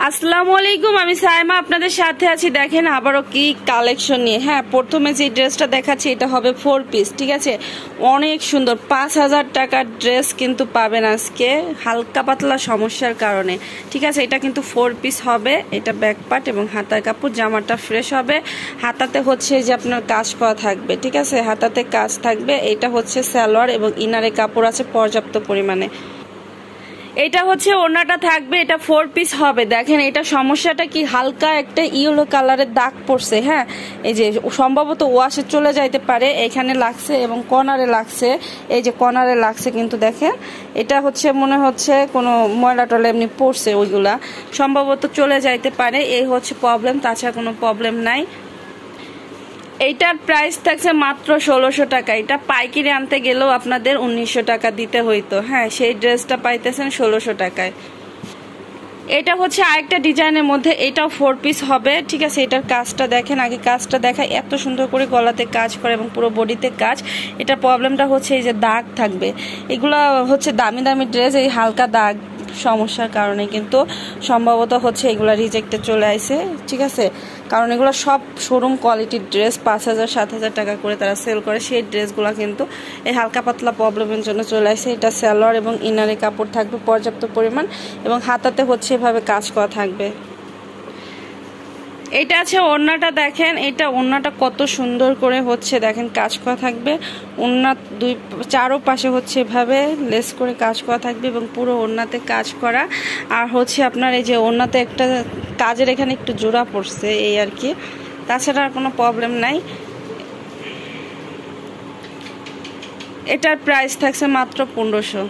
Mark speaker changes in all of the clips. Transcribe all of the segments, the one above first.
Speaker 1: আসসালামু আলাইকুম, আমি সাইমা আপনাদের সাথে আছি। দেখেন আবারও কি কালেকশন নিয়ে। হ্যাঁ, প্রথমে যে ড্রেসটা দেখাচ্ছি এটা হবে 4 পিস, ঠিক আছে। অনেক সুন্দর 5,000 টাকার ড্রেস কিন্তু পাবেন আজকে হালকা পাতলা সমস্যার কারণে, ঠিক আছে। এটা কিন্তু 4 পিস হবে। এটা ব্যাক পার্ট এবং হাতার কাপড়, জামাটা ফ্রেশ হবে। হাতাতে হচ্ছে যে আপনার কাজ করা থাকবে, ঠিক আছে, হাতাতে কাজ থাকবে। এটা হচ্ছে সালোয়ার এবং ইনারে কাপড় আছে পর্যাপ্ত পরিমাণে। এটা হচ্ছে ওড়নাটা থাকবে, এটা 4 পিস হবে। দেখেন এটা সমস্যাটা কি, হালকা একটা ইয়েলো কালারের দাগ পড়ছে। হ্যাঁ, এই যে সম্ভবত ওয়াশে চলে যাইতে পারে, এখানে লাগছে এবং কর্নারে লাগছে, এই যে কর্নারে লাগছে। কিন্তু দেখেন এটা হচ্ছে মনে হচ্ছে কোনো ময়লা টলা এমনি পড়ছে, ওইগুলা সম্ভবত চলে যাইতে পারে, এই হচ্ছে প্রবলেম, তাছাড়া কোনো প্রবলেম নাই। এইটার প্রাইস থাকছে মাত্র 1600 টাকা। এটা পাইকারি আনতে গেলেও আপনাদের 1900 টাকা দিতে হইতো। হ্যাঁ, সেই ড্রেসটা পাইতেছেন 1600 টাকায়। এটা হচ্ছে আরেকটা ডিজাইনের মধ্যে, এটাও 4 পিস হবে, ঠিক আছে। এটার কাজটা দেখেন, আগে কাজটা দেখায়, এত সুন্দর করে গলাতে কাজ করে এবং পুরো বডিতে কাজ। এটার প্রবলেমটা হচ্ছে এই যে দাগ থাকবে। এগুলা হচ্ছে দামি দামি ড্রেস, এই হালকা দাগ সমস্যার কারণে কিন্তু সম্ভবত হচ্ছে এগুলা রিজেক্টে চলে আসে, ঠিক আছে। কারণ এগুলো সব শোরুম কোয়ালিটির ড্রেস, 5,000-7,000 টাকা করে তারা সেল করে। সেই ড্রেসগুলো কিন্তু এই হালকা পাতলা প্রবলেমের জন্য চলে আসে। এটা সালোয়ার এবং ইনারে কাপড় থাকবে পর্যাপ্ত পরিমাণ এবং হাতাতে হচ্ছে এভাবে কাজ করা থাকবে। এটা আছে ওড়নাটা, দেখেন এটা ওড়নাটা কত সুন্দর করে হচ্ছে দেখেন কাজ করা থাকবে। ওড়না চারো পাশে হচ্ছে এভাবে লেস করে কাজ করা থাকবে এবং পুরো ওড়নাতে কাজ করা। আর হচ্ছে আপনার এই যে ওড়নাতে একটা কাজের এখানে একটু জোড়া পড়ছে, এই আর কি, তাছাড়া আর কোনো প্রবলেম নাই। এটার প্রাইস থাকছে মাত্র 1500।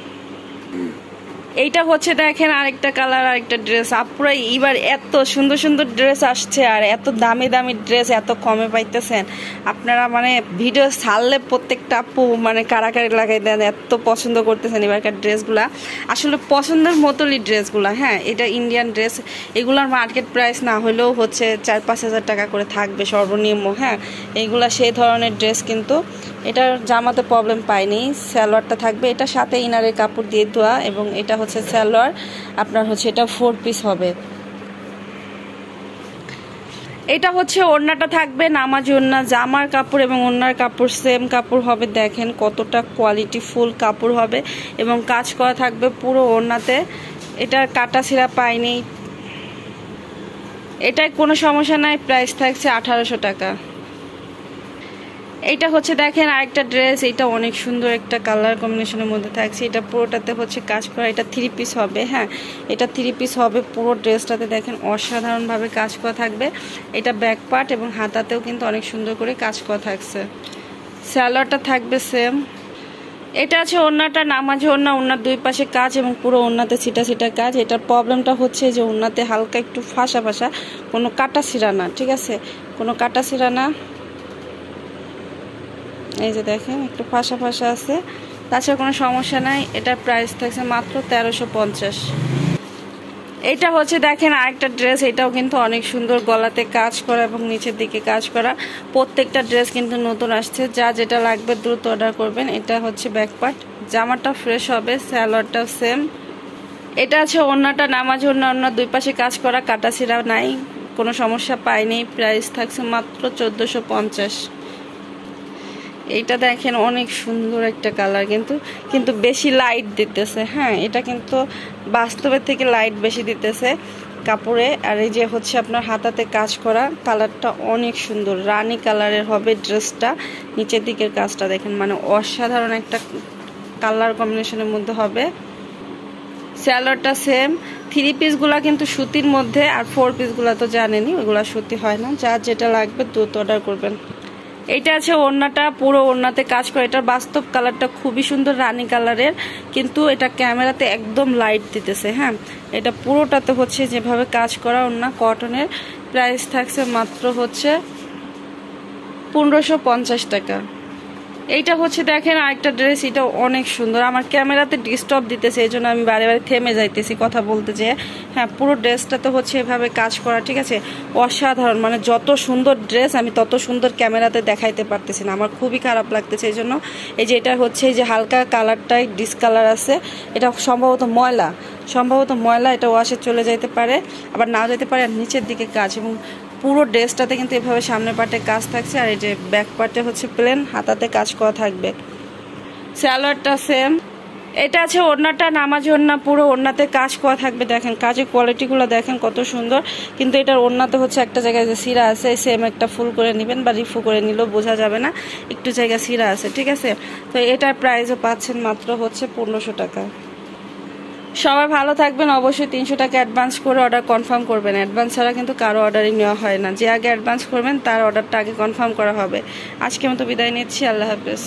Speaker 1: এইটা হচ্ছে দেখেন আরেকটা কালার, আরেকটা ড্রেস। আপুরা এবার এত সুন্দর সুন্দর ড্রেস আসছে আর এত দামি দামি ড্রেস এত কমে পাইতেছেন আপনারা, মানে ভিডিও ছাড়লে প্রত্যেকটা আপু মানে কারাকারি লাগাই দেন, এত পছন্দ করতেছেন এবারকার ড্রেসগুলা। আসলে পছন্দের মতোই ড্রেসগুলা। হ্যাঁ, এটা ইন্ডিয়ান ড্রেস, এগুলার মার্কেট প্রাইস না হলেও হচ্ছে 4-5 হাজার টাকা করে থাকবে সর্বনিম্ন। হ্যাঁ, এইগুলা সেই ধরনের ড্রেস, কিন্তু এটার জামাতে প্রবলেম পাইনি। সালোয়ারটা থাকবে, এটা সাথে ইনারের কাপড় দিয়ে ধোয়া এবং এটা হচ্ছে সালোয়ার আপনার হচ্ছে এটা 4 পিস হবে। এটা হচ্ছে ওড়নাটা থাকবে নামাজি ওড়না, জামার কাপড় এবং ওড়নার কাপড় সেম কাপড় হবে। দেখেন কতটা কোয়ালিটি ফুল কাপড় হবে এবং কাজ করা থাকবে পুরো ওড়নাতে। এটার কাটা ছিঁড়া পাইনি, এটাই কোনো সমস্যা নাই। প্রাইস থাকছে 1800 টাকা। এইটা হচ্ছে দেখেন আরেকটা ড্রেস, এটা অনেক সুন্দর একটা কালার কম্বিনেশনের মধ্যে থাকছে। এটা পুরোটাতে হচ্ছে কাজ করা, এটা 3 পিস হবে। হ্যাঁ, এটা 3 পিস হবে। পুরো ড্রেসটাতে দেখেন অসাধারণভাবে কাজ করা থাকবে। এটা ব্যাক পার্ট এবং হাতাতেও কিন্তু অনেক সুন্দর করে কাজ করা থাকছে। সালোয়ারটা থাকবে সেম। এটা আছে ওড়নাটা নামাজি ওড়না, ওড়নার 2 পাশে কাজ এবং পুরো ওড়নাতে ছিটা ছিটা কাজ। এটার প্রবলেমটা হচ্ছে যে ওড়নাতে হালকা একটু ফাঁসা ফাঁসা, কোনো কাটা ছিঁড়া না, ঠিক আছে, কোনো কাটা ছিঁড়া না। এই যে দেখেন একটু ফাঁসা ফাঁসা আছে, তাছাড়া কোনো সমস্যা নাই। এটার প্রাইস থাকছে মাত্র 1350। এটা হচ্ছে দেখেন আরেকটা ড্রেস, এটাও কিন্তু অনেক সুন্দর, গলাতে কাজ করা এবং নিচের দিকে কাজ করা। প্রত্যেকটা ড্রেস কিন্তু নতুন আসছে, যা যেটা লাগবে দ্রুত অর্ডার করবেন। এটা হচ্ছে ব্যাক পার্ট, জামাটা ফ্রেশ হবে, সালোয়ারটাও সেম। এটা আছে ওড়নাটা নামাজি ওড়না, ওড়নার 2 পাশে কাজ করা, কাটা ছিঁড়া নাই, কোনো সমস্যা পাইনি। প্রাইস থাকছে মাত্র 1450। এইটা দেখেন অনেক সুন্দর একটা কালার, কিন্তু বেশি লাইট দিতেছে। হ্যাঁ, এটা কিন্তু বাস্তবের থেকে লাইট বেশি দিতেছে কাপড়ে। আর এই যে হচ্ছে আপনার হাতাতে কাজ করা, কালারটা অনেক সুন্দর, রানী কালারের হবে ড্রেসটা। নিচের দিকের কাজটা দেখেন, মানে অসাধারণ একটা কালার কম্বিনেশনের মধ্যে হবে। সালোয়ারটা সেম। 3 পিসগুলা কিন্তু সুতির মধ্যে, আর 4 পিসগুলা তো জানেনই ওইগুলা সুতি হয় না। যা যেটা লাগবে দ্রুত অর্ডার করবেন। এইটা আছে ওড়নাটা, পুরো ওড়নাতে কাজ করে। এটার বাস্তব কালারটা খুবই সুন্দর, রানী কালারের, কিন্তু এটা ক্যামেরাতে একদম লাইট দিতেছে। হ্যাঁ, এটা পুরোটাতে হচ্ছে যেভাবে কাজ করা ওড়না কটনের। প্রাইস থাকছে মাত্র হচ্ছে 1550 টাকা। এইটা হচ্ছে দেখেন আরেকটা ড্রেস, এটা অনেক সুন্দর। আমার ক্যামেরাতে ডিস্টার্ব দিতেছে, এই জন্য আমি বারে বারে থেমে যাইতেছি কথা বলতে যেয়ে। হ্যাঁ, পুরো ড্রেসটাতে হচ্ছে এভাবে কাজ করা, ঠিক আছে, অসাধারণ। মানে যত সুন্দর ড্রেস আমি তত সুন্দর ক্যামেরাতে দেখাইতে পারতেছি না, আমার খুবই খারাপ লাগতেছে। এই জন্য এই যে এটা হচ্ছে এই যে হালকা কালারটাই ডিসকালার আছে, এটা সম্ভবত ময়লা, এটা ওয়াশে চলে যাইতে পারে, আবার নাও যেতে পারে। আর নিচের দিকে কাজ, এবং পুরো ড্রেসটাতে কিন্তু এভাবে সামনের পার্টে কাজ থাকছে, আর এই যে ব্যাক পার্টে হচ্ছে প্লেন হাতাতে কাজ করা থাকবে। সালোয়ারটা সেম। এটা আছে ওড়নাটা, নামাজ ওড়না, পুরো ওড়নাতে কাজ করা থাকবে। দেখেন কাজের কোয়ালিটিগুলো দেখেন কত সুন্দর। কিন্তু এটার ওড়নাতে হচ্ছে একটা জায়গায় যে সিরা আছে, সেম একটা ফুল করে নেবেন বা রিফু করে নিলেও বোঝা যাবে না, একটু জায়গা সিরা আছে, ঠিক আছে। তো এটার প্রাইসও পাচ্ছেন মাত্র হচ্ছে 1500 টাকা। সবাই ভালো থাকবেন। অবশ্যই 300 টাকা অ্যাডভান্স করে অর্ডার কনফার্ম করবেন। অ্যাডভান্স ছাড়া কিন্তু কারো অর্ডারই নেওয়া হয় না, যে আগে অ্যাডভান্স করবেন তার অর্ডারটা আগে কনফার্ম করা হবে। আজকের মতো বিদায় নিচ্ছি, আল্লাহ হাফেজ।